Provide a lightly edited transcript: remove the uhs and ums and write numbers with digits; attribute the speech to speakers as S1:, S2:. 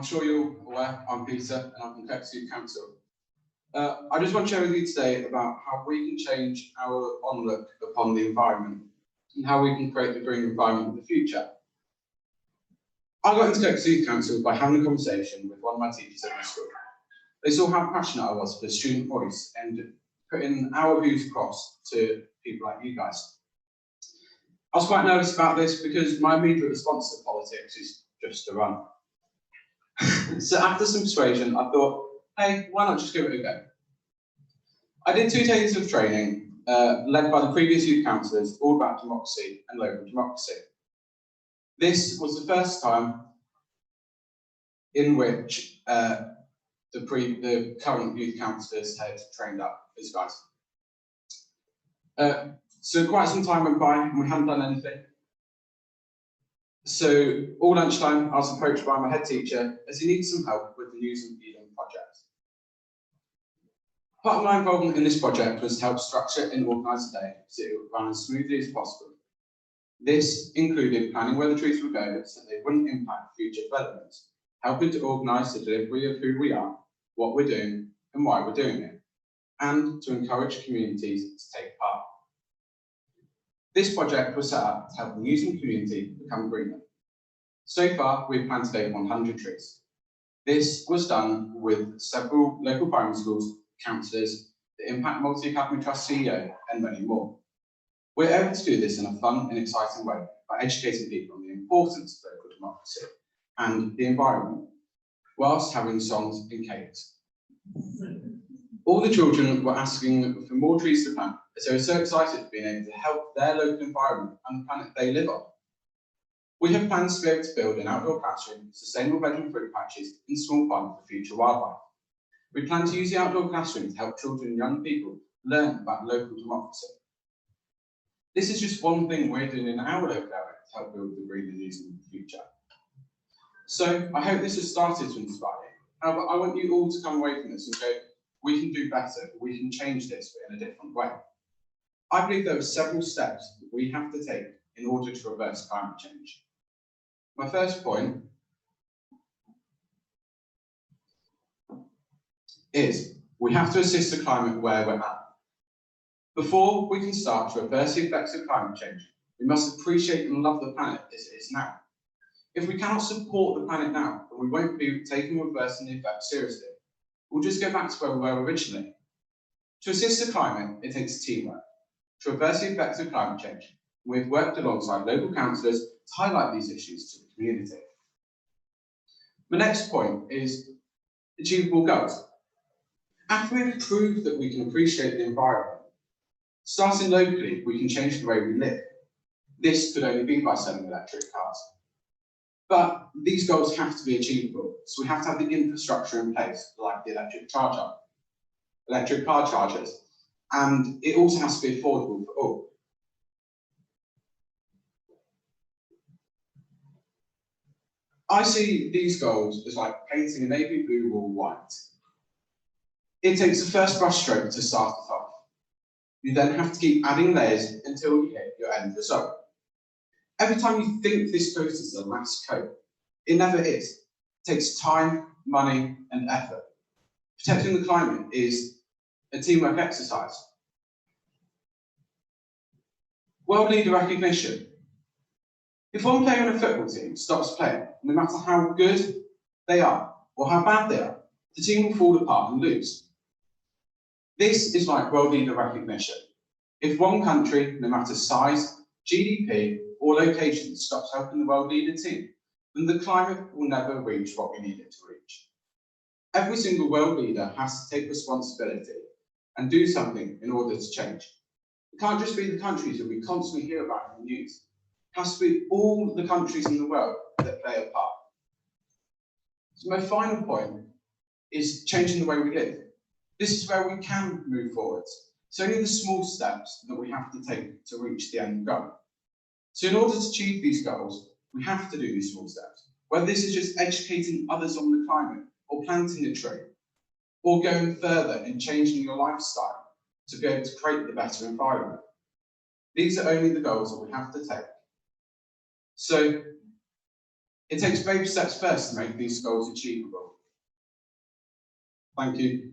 S1: I'm sure you're aware, I'm Peter, and I'm from Connected Youth Council. I just want to share with you today about how we can change our onlook upon the environment and how we can create the green environment of the future. I got into Connected Youth Council by having a conversation with one of my teachers at my school. They saw how passionate I was for the student voice and putting our views across to people like you guys. I was quite nervous about this because my immediate response to politics is just to run. So after some persuasion, I thought, hey, why not just give it a go? I did 2 days of training led by the previous youth councillors, all about democracy and local democracy. This was the first time in which the current youth councillors had trained up as guys. So quite some time went by and we hadn't done anything. So all lunchtime I was approached by my head teacher as he needed some help with the News and Feeding project. Part of my involvement in this project was to help structure and organise the day so it would run as smoothly as possible. This included planning where the trees would go so they wouldn't impact future developments, helping to organise the delivery of who we are, what we're doing and why we're doing it, and to encourage communities to take part. This project was set up to help the News and community become greener. So far, we've planted over 100 trees. This was done with several local primary schools, councillors, the Impact Multi-Academy Trust CEO, and many more. We're able to do this in a fun and exciting way by educating people on the importance of local democracy and the environment, whilst having songs and cakes. All the children were asking for more trees to plant, as they were so excited being able to help their local environment and the planet they live on. We have plans to be able to build an outdoor classroom, sustainable veg and fruit patches, and small pond for future wildlife. We plan to use the outdoor classroom to help children and young people learn about local democracy. This is just one thing we're doing in our local area to help build the greener news in the future. So I hope this has started to inspire you. However, I want you all to come away from this and go, we can do better, we can change this but in a different way. I believe there are several steps that we have to take in order to reverse climate change. My first point is we have to assist the climate where we're at. Before we can start to reverse the effects of climate change, we must appreciate and love the planet as it is now. If we cannot support the planet now, then we won't be taking reversing the effects seriously. We'll just go back to where we were originally. To assist the climate, it takes teamwork. To reverse the effects of climate change, we've worked alongside local councillors to highlight these issues to the community. My next point is achievable goals. After we've proved that we can appreciate the environment, starting locally, we can change the way we live. This could only be by selling electric cars. But these goals have to be achievable, so we have to have the infrastructure in place, like the electric car chargers, and it also has to be affordable for all. I see these goals as like painting a navy blue wall white. It takes a first brushstroke to start it off. You then have to keep adding layers until you hit your end result. Every time you think this coat is the last coat, it never is. It takes time, money, and effort. Protecting the climate is a teamwork exercise. World leader recognition. If one player in a football team stops playing, no matter how good they are or how bad they are, the team will fall apart and lose. This is like world leader recognition. If one country, no matter size, GDP, or location, stops helping the world leader team, then the climate will never reach what we need it to reach. Every single world leader has to take responsibility and do something in order to change. It can't just be the countries that we constantly hear about in the news. It has to be all the countries in the world that play a part. So my final point is changing the way we live. This is where we can move forwards. It's only the small steps that we have to take to reach the end goal. So in order to achieve these goals, we have to do these small steps. Whether this is just educating others on the climate, or planting a tree, or going further and changing your lifestyle to be able to create the better environment. These are only the goals that we have to take. So It takes baby steps first to make these goals achievable. Thank you.